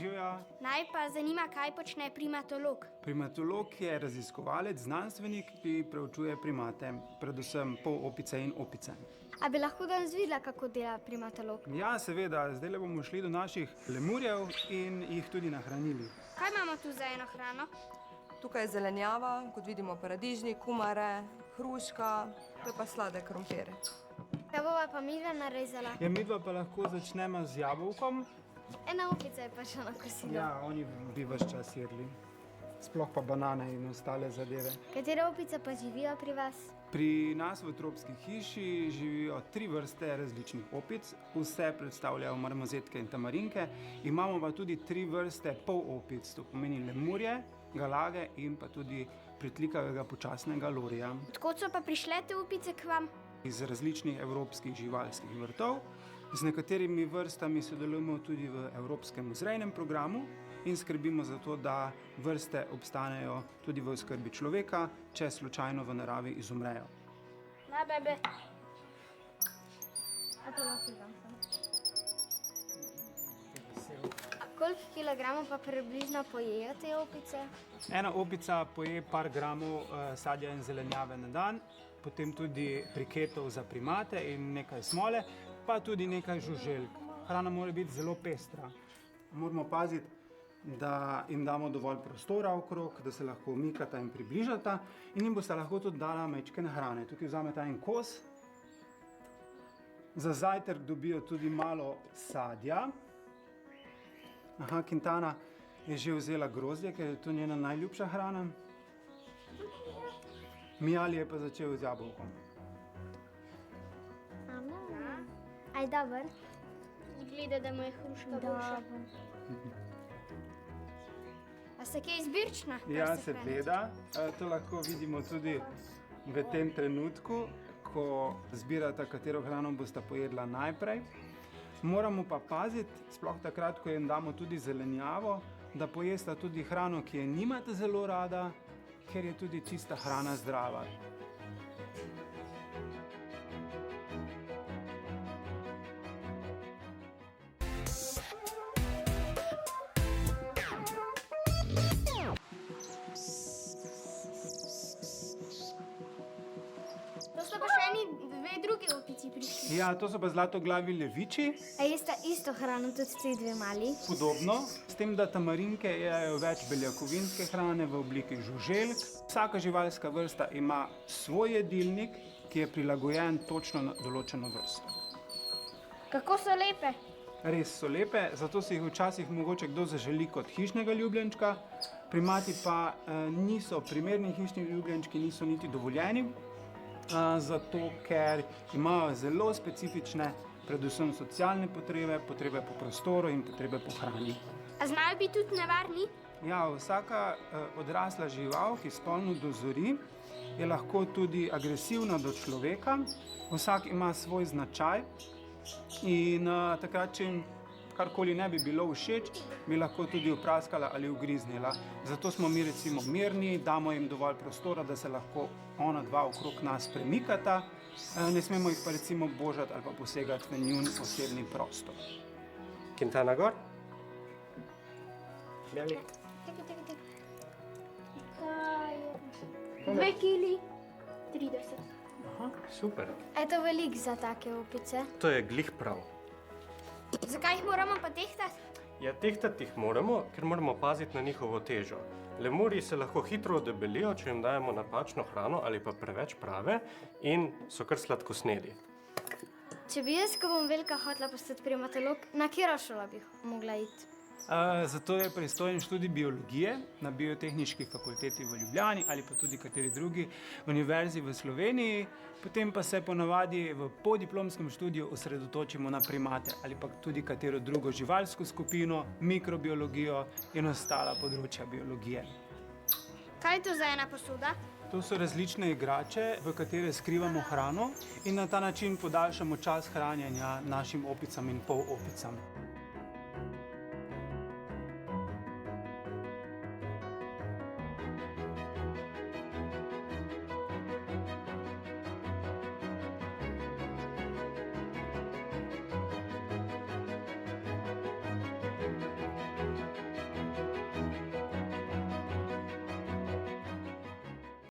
Živijo. Naj pa zanima, kaj počne primatolog. Primatolog je raziskovalec, znanstvenik, ki preučuje primate, predvsem polopice in opice. A bi lahko danes videla, kako dela primatolog? Ja, seveda, zdaj bomo šli do naših lemurjev in jih tudi nahranili. Kaj imamo tu za eno hrano? Tukaj je zelenjava, kot vidimo paradižnik, kumare, hruška, to je pa sladek krompir. Kaj bova pa midva narezala? Ja, midva pa lahko začnemo z jabolkom. Ena opica je pa šla na kosilo. Ja, oni bi ves čas jedli. Sploh pa banane in ostale zadeve. Katere opice pa živijo pri vas? Pri nas v tropski hiši živijo 3 vrste različnih opic. Vse predstavljajo marmozetke in tamarinke. Imamo pa tudi 3 vrste polopic, to pomeni lemurje, galage in pa tudi pritlikavega počasnega lorija. Odkot so pa prišle te opice k vam? Iz različnih evropskih živalskih vrtov. Z nekaterimi vrstami sodelujemo tudi v evropskem vzrejnem programu in skrbimo za to, da vrste obstanejo tudi v oskrbi človeka, če slučajno v naravi izumrejo. Na, bebe. A to lahko vam Koliko kilogramov pa približno pojejo te opice? Ena opica poje par gramov sadja in zelenjave na dan, potem tudi briketov za primate in nekaj smole, pa tudi nekaj žuželk. Hrana mora biti zelo pestra. Moramo paziti, da jim damo dovolj prostora okrog, da se lahko umikata in približata in jim bosta lahko tudi dala majčkene hrane. Tukaj vzameta en kos. Za zajtrk dobijo tudi malo sadja. Aha, Quintana je že vzela grozdje, ker je to njena najljubša hrana. Mijali je pa začel z jabolkom. Aj, dober. Gleda, da mu je hruška boljša. A se kaj izbirčna? Ja, se gleda. To lahko vidimo tudi v tem trenutku, ko zbirata, katero hrano bosta pojedla najprej. Moramo pa paziti, sploh takrat, ko jim damo tudi zelenjavo, da pojesta tudi hrano, ki je nimate zelo rada, ker je tudi čista hrana zdrava. To so pa še eni 2 drugi opici prišli. Ja, to so pa zlatoglavi leviči. A jeste isto hrano tudi ti 2 mali? Podobno, s tem, da tamarinke jejo več beljakovinske hrane v obliki žuželk. Vsaka živalska vrsta ima svoj jedilnik, ki je prilagojen točno na določeno vrsto. Kako so lepe? Res so lepe, zato si jih včasih mogoče kdo zaželi kot hišnega ljubljenčka. Primati pa niso primerni hišni ljubljenčki, niso niti dovoljeni, zato ker imajo zelo specifične, predvsem socialne potrebe, potrebe po prostoru in potrebe po hrani. A znajo biti tudi nevarni? Ja, vsaka odrasla žival, ki spolno dozori, je lahko tudi agresivna do človeka. Vsak ima svoj značaj in takrat, če jim karkoli ne bi bilo všeč, bi lahko tudi opraskala ali ugriznila. Zato smo mi recimo mirni, damo jim dovolj prostora, da se lahko ona dva okrog nas premikata. Ne smemo jih pa recimo božati ali pa posegati v njun osebni prostor. Quintana gor. Mijali. Tekaj. Kaj je? 2 kili 30. Aha, super. Je to veliko za take opice? To je glih prav. Zakaj jih moramo pa tehtati? Ja, tehtati jih moramo, ker moramo paziti na njihovo težo. Lemurji se lahko hitro odebelijo, če jim dajemo napačno hrano ali pa preveč prave in so kar sladkosnedi. Če bi jaz, ko bom velika hotela postati primatolog, na katero šolo bi mogla iti? Zato je pristojen študij biologije na Biotehniški fakulteti v Ljubljani ali pa tudi kateri drugi univerzi v Sloveniji. Potem pa se ponavadi v podiplomskem študiju osredotočimo na primate ali pa tudi katero drugo živalsko skupino, mikrobiologijo in ostala področja biologije. Kaj je to za ena posoda? To so različne igrače, v katere skrivamo hrano in na ta način podaljšamo čas hranjenja našim opicam in polopicam.